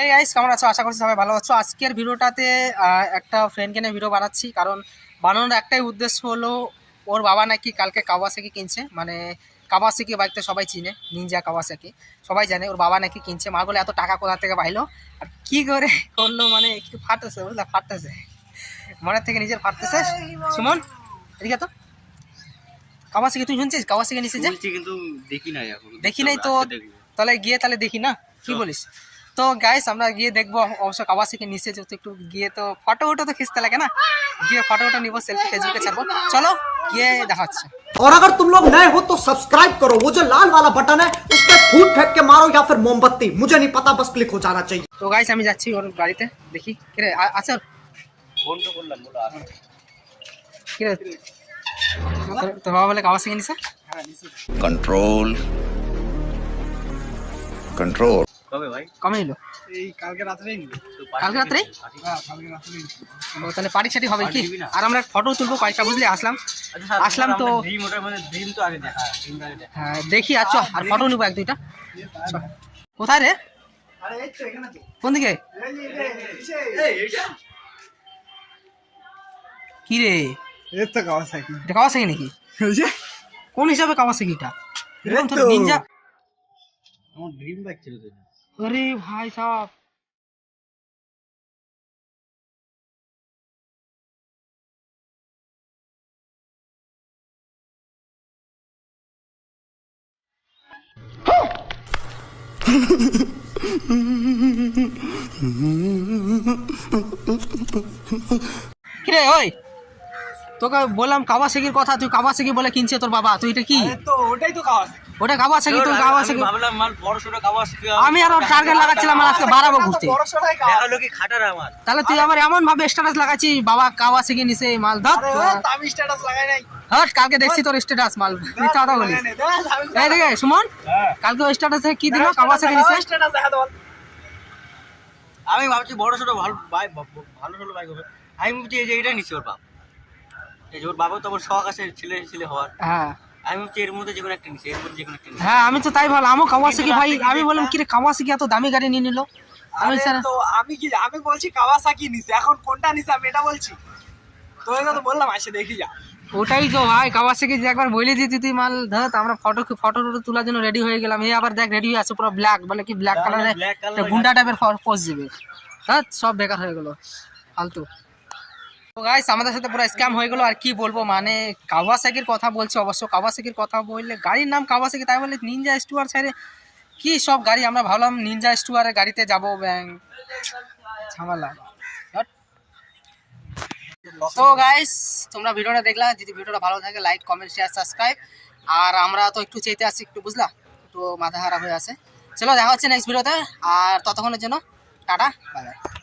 এই গাইস কেমন আছো? আশা করছি সবাই ভালো আছো। আজকের ভিডিওটাতে একটা ফ্রেন্ডকে নিয়ে ভিডিও বানাচ্ছি, কারণ বানানোর একটাই উদ্দেশ্য হলো ওর বাবা নাকি কালকে কাওয়াসাকি কিনছে, মানে কাওয়াসাকি বাইকটা সবাই চিনে, নিনজা কাওয়াসাকি সবাই জানে। ওর বাবা নাকি কিনছে, মা বলে এত টাকা কোথা থেকে পাইলো আর কি করে করলো, মানে একটু ফাটতেছে বুঝলা, ফাটতেছে মনের থেকে নিজের ফাটতেছে। সুমন এদিকে তো, কাওয়াসাকি তুই শুনছিস কাওয়াসাকি নিচে যে? কিন্তু দেখি নাই তো, তাহলে গিয়ে তাহলে দেখি না, কি বলিস? তো গাইস আমরা গিয়ে দেখবো অবশ্য কাওয়াসাকি নিচে, যেহেতু একটু গিয়ে তো ফটো তো खींचते লাগে না, গিয়ে ফটো নিব, সেলফি ফেসবুকে ছাড়বো। চলো গিয়ে দেখাচ্ছি। और अगर तुम लोग नए हो तो सब्सक्राइब करो, वो जो लाल वाला बटन है उस पर फूट फेंक के मारो या फिर मोमबत्ती, मुझे नहीं पता, बस क्लिक हो जाना चाहिए। তো গাইস আমি যাচ্ছি ওর গাড়িতে, দেখি কিরে আচ্ছা ফোন তো করলাম, বলো কিরে তো বাবা বলে কাওয়াসাকি নিছে। कंट्रोल कंट्रोल কবে ভাই? কমে এলো এই কালকে রাতেই নিব। কালকে রাত্রে? হ্যাঁ কালকে রাতেই নিব। ও তাহলে পার্টি সাটি হবে কি? আর আমরা ফটো তুলবো কয়েকটা, বুঝলি? আসলাম তো ড্রিম, ওটার মধ্যে ড্রিম তো আগে দেখা, ড্রিম আগে দেখা। হ্যাঁ দেখি, আচ্ছা আর ফটো নিবো এক দুইটা। কোথায় রে? আরে এই তো এখানে তো। কোন দিকে? কি রে এই তো কাওয়াসাকি। এটা কাওয়াসাকি নাকি? কোন হিসাবে কাওয়াসাকিটা? এরকম তো নিনজা। আমার ড্রিম বাইক ছিল তো। अरे भाई साहब, কিরে ওই তোকে বললাম কাওয়াসাকির কথা, তুই কাওয়াসাকি বলে কিনছে তোর বাবা, তুই এটা কি? তো ওটাই তো কাওয়াসাকি। ওটা কাওয়াসাকি, তুই কাওয়াসাকি। আমি ভাবলাম মাল বড় ছোট কাওয়াসাকি। আমি আর ওর টার্গেট লাগাচ্ছিলাম আর আজকে বাড়াবো ঘুরতে। বড় সরাই দেখা কাওয়াসাকি। হলো কি খাটার আমার। তাহলে তুই আমার এমন ভাবে স্ট্যাটাস লাগাচ্ছি বাবা কাওয়াসাকি নিছে এই মাল। ধর আরে ও আমি স্ট্যাটাস লাগাই নাই। হট, কালকে দেখছি তোর স্ট্যাটাস মাল, মিথ্যা কথা বলিস। এই দেখে সুমন, কালকে ওই স্ট্যাটাসে কি দিল? কাওয়াসাকি নিছে। স্ট্যাটাস দেখা দাও। আমি ভাবছি বড় ছোট ভালো বাইক, ভালো ছোট বাইক হবে। আমি ভাবছি এই যে এটা নিছি ওর বাপ, এই যে ওর বাবা তো আমার শখ আছে ছেলে হওয়ার। হ্যাঁ আমি ভাবছি এর মধ্যে যে কোনো একটা নিছি, এর মধ্যে যে কোনো একটা নিছি। হ্যাঁ আমি তো তাই ভাবলাম, আমও কাওয়াসাকি ভাই। আমি বললাম কি রে কাওয়াসাকি এত দামি গাড়ি নিয়ে নিল। আমি স্যার তো আমি বলছি কাওয়াসাকি নিছে, এখন কোনটা নিছে আমি এটা বলছি। তো এটা তো বললাম আসে দেখি যা। ওটাই তো ভাই, কাওয়াসাকি যে একবার বলে দিতি তুই মাল। ধর আমরা ফটো তোলার জন্য রেডি হয়ে গেলাম, এই আবার দেখ রেডি হয়ে আছে পুরো ব্ল্যাক, বলে কি ব্ল্যাক কালারে black colour গুন্ডা টাইপের পোজ দিবে। হ্যাঁ সব বেকার হয়ে গেল, ফালতু। তো গাইস আমাদের সাথে পুরো স্ক্যাম হয়ে গেল। আর কি বলবো, মানে কাওয়াসাকির কথা বলছি, অবশ্য কাওয়াসাকির কথা বললে গাড়ির নাম কাওয়াসাকি, তাই বলে নিনজা স্টুয়ার ছেড়ে কি সব গাড়ি। আমরা ভাবলাম নিনজা স্টুয়ারের গাড়িতে যাবো, ঝামেলা। তো গাইস তোমরা ভিডিওটা দেখলা, যদি ভিডিওটা ভালো থাকে লাইক কমেন্ট শেয়ার সাবস্ক্রাইব। আর আমরা তো একটু চেতে আসছি, একটু বুঝলা, একটু মাথা খারাপ হয়ে আছে। চলো দেখা হচ্ছে নেক্সট ভিডিওতে, আর ততক্ষণের জন্য টাটা, বাই বাই।